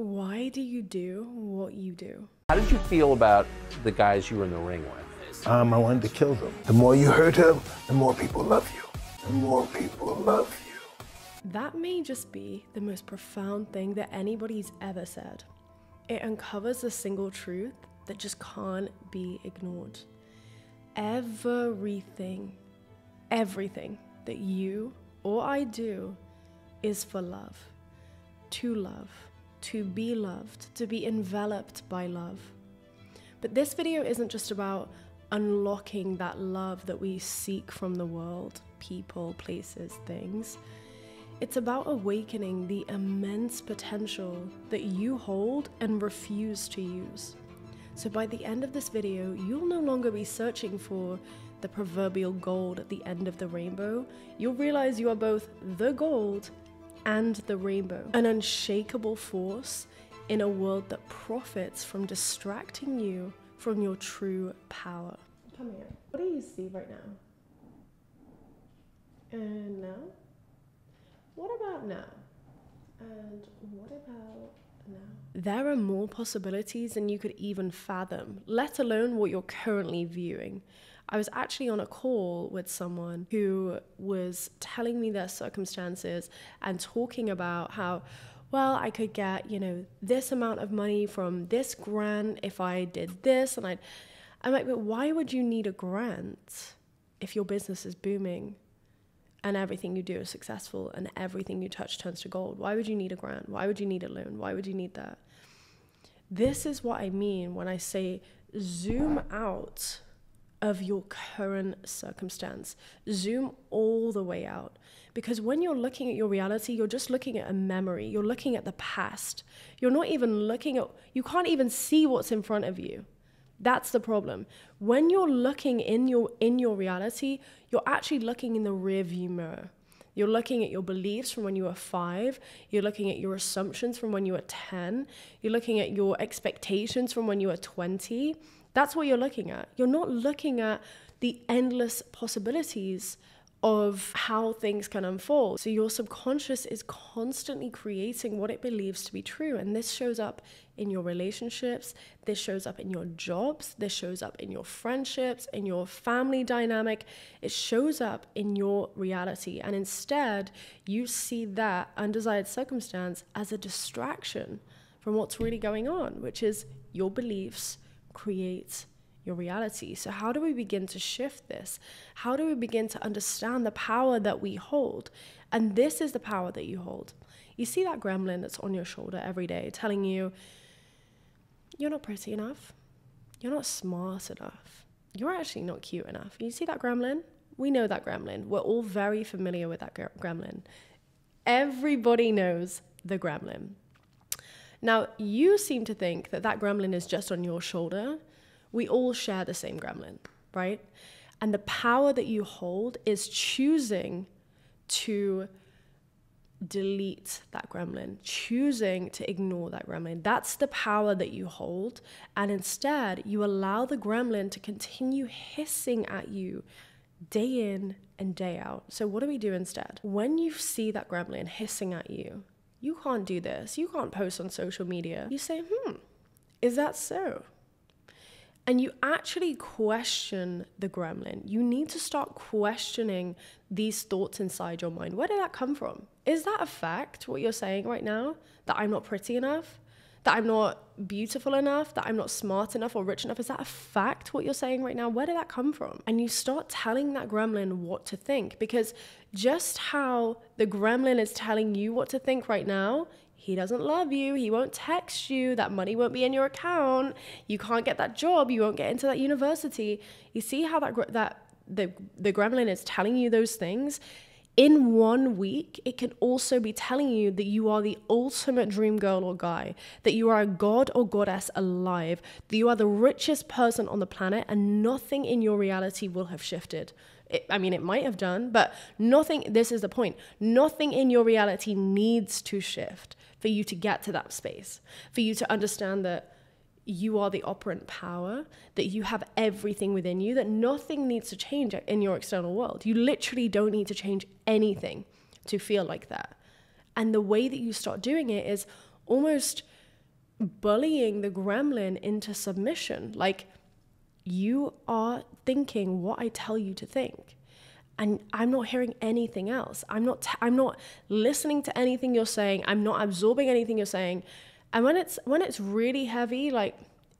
Why do you do what you do? How did you feel about the guys you were in the ring with? I wanted to kill them. The more you hurt him, the more people love you. The more people love you. That may just be the most profound thing that anybody's ever said. It uncovers a single truth that just can't be ignored. Everything that you or I do is for love, to be loved, to be enveloped by love. But this video isn't just about unlocking that love that we seek from the world, people, places, things. It's about awakening the immense potential that you hold and refuse to use. So by the end of this video, you'll no longer be searching for the proverbial gold at the end of the rainbow. You'll realize you are both the gold and the rainbow, an unshakable force in a world that profits from distracting you from your true power. Come here. What do you see right now? And now? What about now? And what about now? There are more possibilities than you could even fathom, let alone what you're currently viewing. I was actually on a call with someone who was telling me their circumstances and talking about how, well, I could get, this amount of money from this grant if I did this. And I'm like, but why would you need a grant if your business is booming and everything you do is successful and everything you touch turns to gold? Why would you need a grant? Why would you need a loan? Why would you need that? This is what I mean when I say zoom out of your current circumstance. Zoom all the way out. Because when you're looking at your reality, you're just looking at a memory. You're looking at the past. You're not even looking at, you can't even see what's in front of you. That's the problem. When you're looking in your reality, you're actually looking in the rear view mirror. You're looking at your beliefs from when you were 5. You're looking at your assumptions from when you were 10. You're looking at your expectations from when you were 20. That's what you're looking at. You're not looking at the endless possibilities of how things can unfold. So your subconscious is constantly creating what it believes to be true. And this shows up in your relationships. This shows up in your jobs. This shows up in your friendships, in your family dynamic. It shows up in your reality. And instead, you see that undesired circumstance as a distraction from what's really going on, which is your beliefs create your reality. So how do we begin to shift this? How do we begin to understand the power that we hold? And this is the power that you hold. You see that gremlin that's on your shoulder every day telling you, you're not pretty enough. You're not smart enough. You're actually not cute enough. You see that gremlin? We know that gremlin. We're all very familiar with that gremlin. Everybody knows the gremlin. Now, you seem to think that that gremlin is just on your shoulder. We all share the same gremlin, right? And the power that you hold is choosing to delete that gremlin, choosing to ignore that gremlin. That's the power that you hold. And instead, you allow the gremlin to continue hissing at you day in and day out. So what do we do instead? When you see that gremlin hissing at you, you can't do this, you can't post on social media. You say, is that so? And you actually question the gremlin. You need to start questioning these thoughts inside your mind. Where did that come from? Is that a fact, what you're saying right now? That I'm not pretty enough? That I'm not beautiful enough? That I'm not smart enough or rich enough? Is that a fact, what you're saying right now? Where did that come from? And you start telling that gremlin what to think, because just how the gremlin is telling you what to think right now, he doesn't love you, he won't text you, that money won't be in your account, you can't get that job, you won't get into that university. You see how the gremlin is telling you those things? In 1 week, it can also be telling you that you are the ultimate dream girl or guy, that you are a god or goddess alive, that you are the richest person on the planet, and nothing in your reality will have shifted. It might have done, but nothing, this is the point, nothing in your reality needs to shift for you to get to that space, for you to understand that you are the operant power, that you have everything within you, that nothing needs to change in your external world. You literally don't need to change anything to feel like that. And the way that you start doing it is almost bullying the gremlin into submission. Like, you are thinking what I tell you to think. And I'm not hearing anything else. I'm not listening to anything you're saying. I'm not absorbing anything you're saying. And when it's really heavy, like,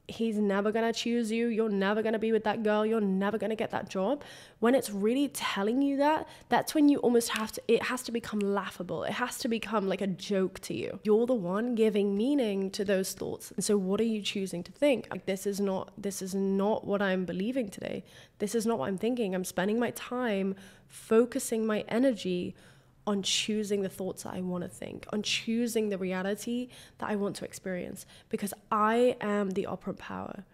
he's never going to choose you. You're never going to be with that girl. You're never going to get that job. When it's really telling you that, that's when you almost it has to become laughable. It has to become like a joke to you. You're the one giving meaning to those thoughts. And so what are you choosing to think? Like, this is not what I'm believing today. This is not what I'm thinking. I'm spending my time focusing my energy on choosing the thoughts that I want to think, on choosing the reality that I want to experience, because I am the operant power.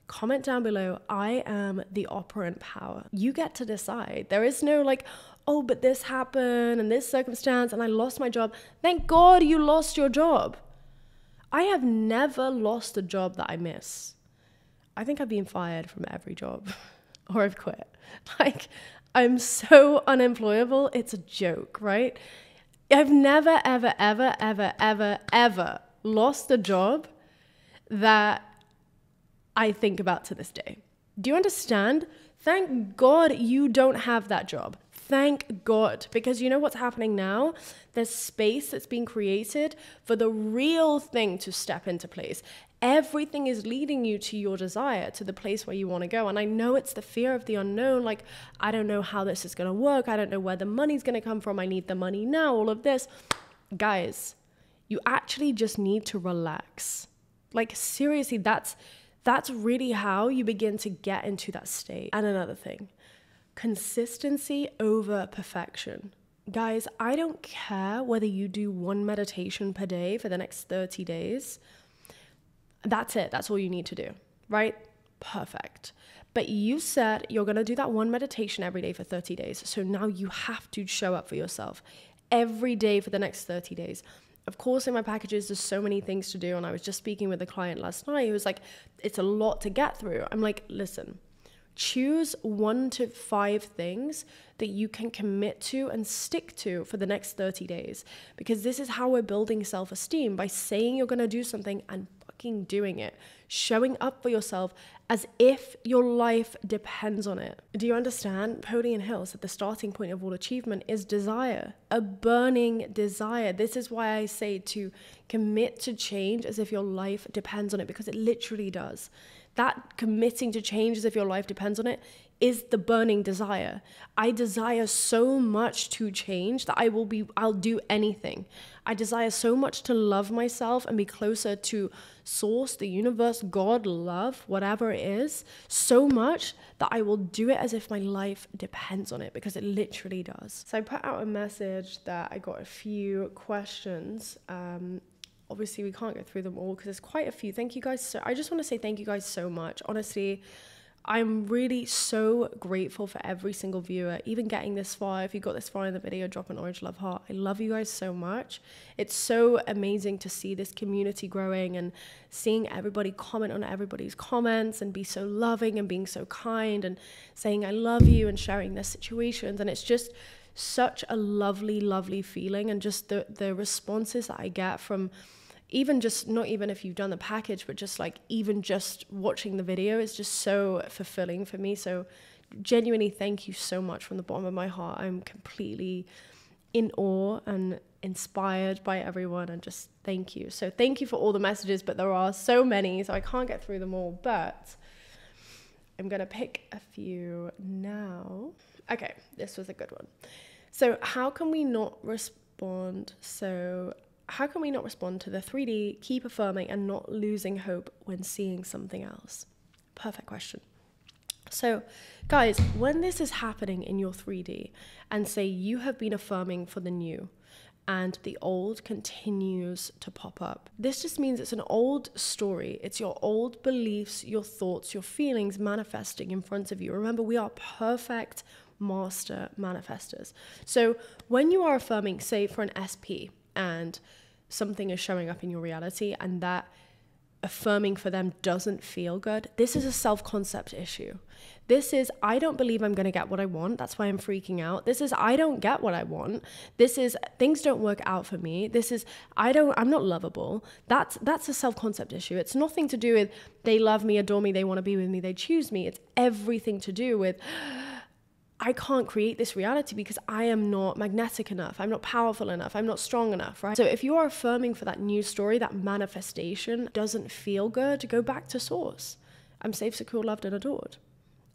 Comment down below, I am the operant power. You get to decide. There is no like, oh, but this happened and this circumstance and I lost my job. Thank God you lost your job. I have never lost a job that I miss. I think I've been fired from every job or I've quit. Like, I'm so unemployable, it's a joke, right? I've never, ever, ever, ever, ever, ever lost a job that I think about to this day. Do you understand? Thank God you don't have that job. Thank God. Because you know what's happening now? There's space that's being created for the real thing to step into place. Everything is leading you to your desire, to the place where you want to go. And I know it's the fear of the unknown. Like, I don't know how this is going to work. I don't know where the money's going to come from. I need the money now, all of this. Guys, you actually just need to relax. Like, seriously, that's really how you begin to get into that state. And another thing, consistency over perfection. Guys, I don't care whether you do one meditation per day for the next 30 days. That's it. That's all you need to do, right? Perfect. But you said you're going to do that one meditation every day for 30 days. So now you have to show up for yourself every day for the next 30 days. Of course, in my packages, there's so many things to do. And I was just speaking with a client last night who was like, it's a lot to get through. I'm like, listen, choose 1 to 5 things that you can commit to and stick to for the next 30 days. Because this is how we're building self-esteem, by saying you're going to do something and fucking doing it, showing up for yourself as if your life depends on it. Do you understand? Napoleon Hill said the starting point of all achievement is desire, a burning desire. This is why I say to commit to change as if your life depends on it, because it literally does. That committing to change as if your life depends on it is the burning desire. I desire so much to change that I'll do anything. I desire so much to love myself and be closer to source, the universe, God, love, whatever it is, so much that I will do it as if my life depends on it, because it literally does. So I put out a message that I got a few questions. Obviously, we can't go through them all because there's quite a few. Thank you guys. So I just want to say thank you guys so much. Honestly, I'm really so grateful for every single viewer, even getting this far. If you got this far in the video, drop an orange love heart. I love you guys so much. It's so amazing to see this community growing and seeing everybody comment on everybody's comments and be so loving and being so kind and saying I love you and sharing their situations. And it's just such a lovely, lovely feeling. And just the responses that I get from even just, not even if you've done the package, but just like even just watching the video is just so fulfilling for me. So genuinely, thank you so much from the bottom of my heart. I'm completely in awe and inspired by everyone, and just thank you. So thank you for all the messages, but there are so many, so I can't get through them all, but I'm going to pick a few now. Okay, this was a good one. So how can we not respond to the 3D, keep affirming and not losing hope when seeing something else? Perfect question. So guys, when this is happening in your 3D and say you have been affirming for the new and the old continues to pop up, this just means it's an old story. It's your old beliefs, your thoughts, your feelings manifesting in front of you. Remember, we are perfect master manifestors. So when you are affirming, say for an SP, and something is showing up in your reality and that affirming for them doesn't feel good, this is a self-concept issue. This is, I don't believe I'm going to get what I want. That's why I'm freaking out. This is, I don't get what I want. This is, things don't work out for me. This is, I'm not lovable. That's a self-concept issue. It's nothing to do with they love me, adore me, they want to be with me, they choose me. It's everything to do with, I can't create this reality because I am not magnetic enough. I'm not powerful enough. I'm not strong enough, right? So if you are affirming for that new story, that manifestation doesn't feel good, go back to source. I'm safe, secure, loved, and adored.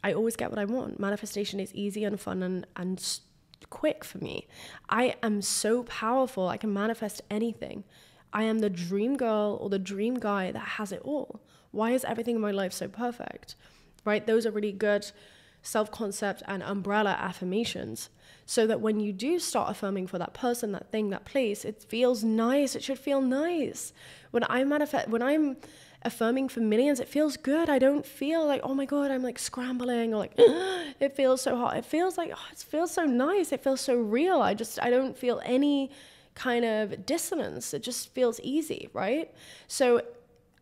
I always get what I want. Manifestation is easy and fun and quick for me. I am so powerful. I can manifest anything. I am the dream girl or the dream guy that has it all. Why is everything in my life so perfect? Right? Those are really good self-concept and umbrella affirmations, so that when you do start affirming for that person, that thing, that place, it feels nice. It should feel nice. When I'm affirming for millions, it feels good. I don't feel like, oh my God, I'm like scrambling, or like, it feels so hot. It feels like, oh, it feels so nice. It feels so real. I don't feel any kind of dissonance. It just feels easy, right? So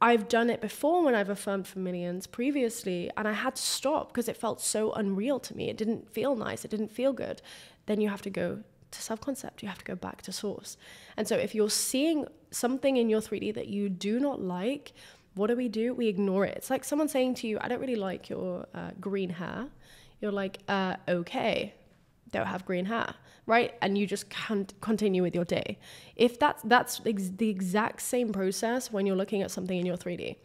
I've done it before when I've affirmed for millions previously, and I had to stop because it felt so unreal to me. It didn't feel nice. It didn't feel good. Then you have to go to self-concept. You have to go back to source. And so if you're seeing something in your 3D that you do not like, what do? We ignore it. It's like someone saying to you, I don't really like your green hair. You're like, okay, don't have green hair, right? And you just can't continue with your day. If that's the exact same process when you're looking at something in your 3D.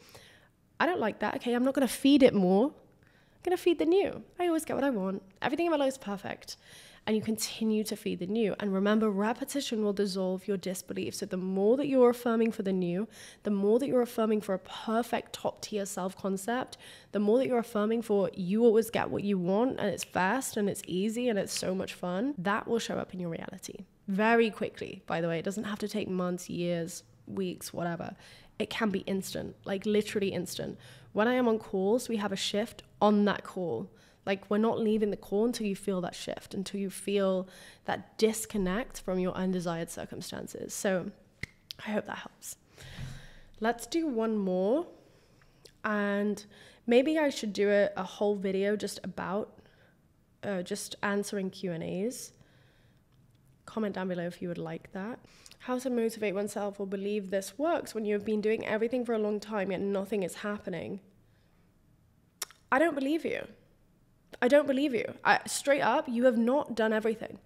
I don't like that. Okay, I'm not going to feed it more. I'm going to feed the new. I always get what I want. Everything in my life is perfect. And you continue to feed the new. And remember, repetition will dissolve your disbelief. So the more that you're affirming for the new, the more that you're affirming for a perfect top tier self-concept, the more that you're affirming for you always get what you want, and it's fast and it's easy and it's so much fun, that will show up in your reality very quickly. By the way, it doesn't have to take months, years, weeks, whatever. It can be instant, like literally instant. When I am on calls, we have a shift on that call. Like, we're not leaving the call until you feel that shift, until you feel that disconnect from your undesired circumstances. So I hope that helps. Let's do one more. And maybe I should do a whole video just about just answering Q&As. Comment down below if you would like that. How to motivate oneself or believe this works when you have been doing everything for a long time yet nothing is happening. I don't believe you. I don't believe you. Straight up, you have not done everything.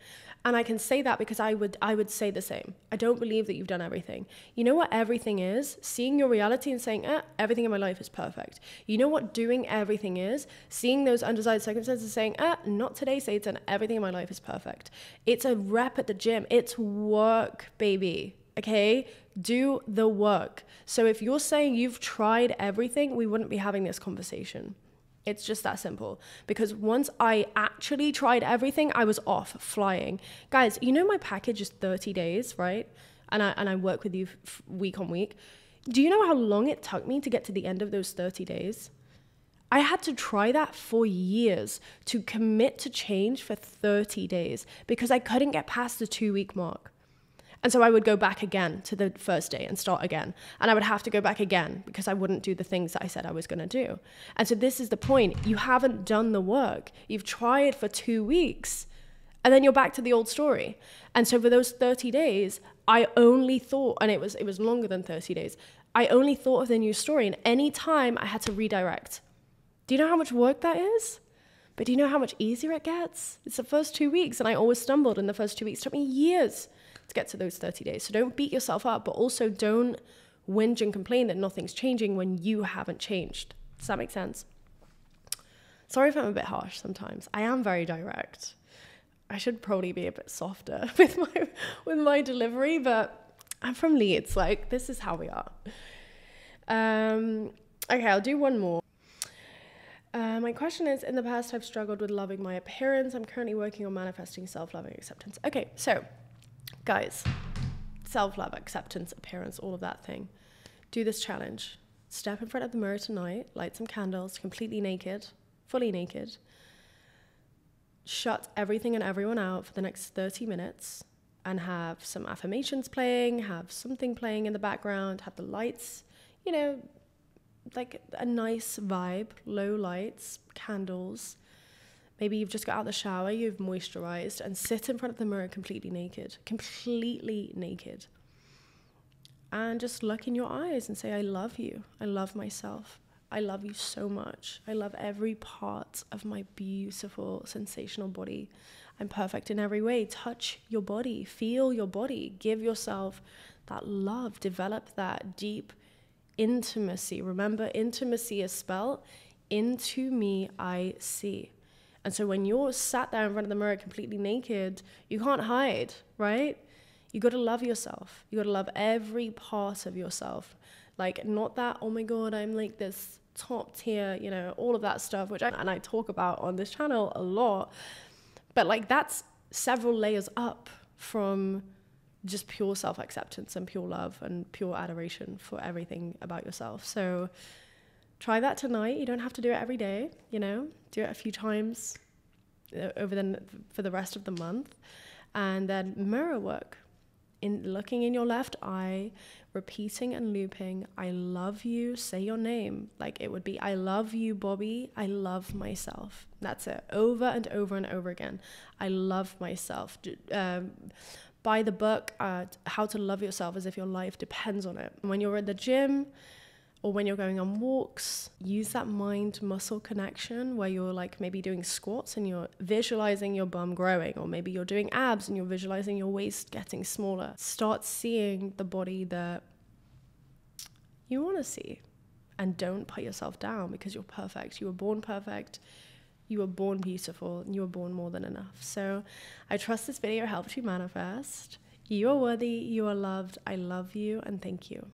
And I can say that because I would say the same. I don't believe that you've done everything. You know what everything is? Seeing your reality and saying, everything in my life is perfect. You know what doing everything is? Seeing those undesired circumstances, saying, not today, Satan, everything in my life is perfect. It's a rep at the gym. It's work, baby. Okay? Do the work. So if you're saying you've tried everything, we wouldn't be having this conversation. It's just that simple. Because once I actually tried everything, I was off flying. Guys, you know my package is 30 days, right? And I work with you week on week. Do you know how long it took me to get to the end of those 30 days? I had to try that for years, to commit to change for 30 days because I couldn't get past the 2-week mark. And so I would go back again to the first day and start again. And I would have to go back again because I wouldn't do the things that I said I was going to do. And so this is the point. You haven't done the work. You've tried for 2 weeks and then you're back to the old story. And so for those 30 days, I only thought, and it was longer than 30 days, I only thought of the new story. And any time I had to redirect. Do you know how much work that is? But do you know how much easier it gets? It's the first 2 weeks. And I always stumbled in the first 2 weeks. It took me years to get to those 30 days. So don't beat yourself up, but also don't whinge and complain that nothing's changing when you haven't changed. Does that make sense? Sorry if I'm a bit harsh sometimes. I am very direct. I should probably be a bit softer with my delivery, but I'm from Leeds. Like, this is how we are. Okay, I'll do one more. My question is, in the past, I've struggled with loving my appearance. I'm currently working on manifesting self-loving acceptance. Okay, so guys, self-love, acceptance, appearance, all of that thing. Do this challenge. Step in front of the mirror tonight, light some candles, completely naked, fully naked. Shut everything and everyone out for the next 30 minutes and have some affirmations playing, have something playing in the background, have the lights, like a nice vibe, low lights, candles. Maybe you've just got out of the shower, you've moisturized, and sit in front of the mirror completely naked. And just look in your eyes and say, I love you. I love myself. I love you so much. I love every part of my beautiful, sensational body. I'm perfect in every way. Touch your body, feel your body, give yourself that love, develop that deep intimacy. Remember, intimacy is spelled into me, I see. And so when you're sat there in front of the mirror completely naked, you can't hide, right? You got to love yourself. You got to love every part of yourself. Like, not that, oh my God, I'm like this top tier, you know, all of that stuff, which I talk about on this channel a lot. But like, that's several layers up from just pure self-acceptance and pure love and pure adoration for everything about yourself. So try that tonight. You don't have to do it every day, you know, do it a few times for the rest of the month. And then mirror work. In looking in your left eye, repeating and looping, I love you, say your name. Like it would be, I love you, Bobbie, I love myself. That's it, over and over and over again. I love myself. Buy the book, How to Love Yourself as if your life depends on it. When you're at the gym, or when you're going on walks, use that mind-muscle connection where you're like maybe doing squats and you're visualizing your bum growing, or maybe you're doing abs and you're visualizing your waist getting smaller. Start seeing the body that you want to see, and don't put yourself down because you're perfect. You were born perfect. You were born beautiful, and you were born more than enough. So I trust this video helped you manifest. You are worthy, you are loved, I love you, and thank you.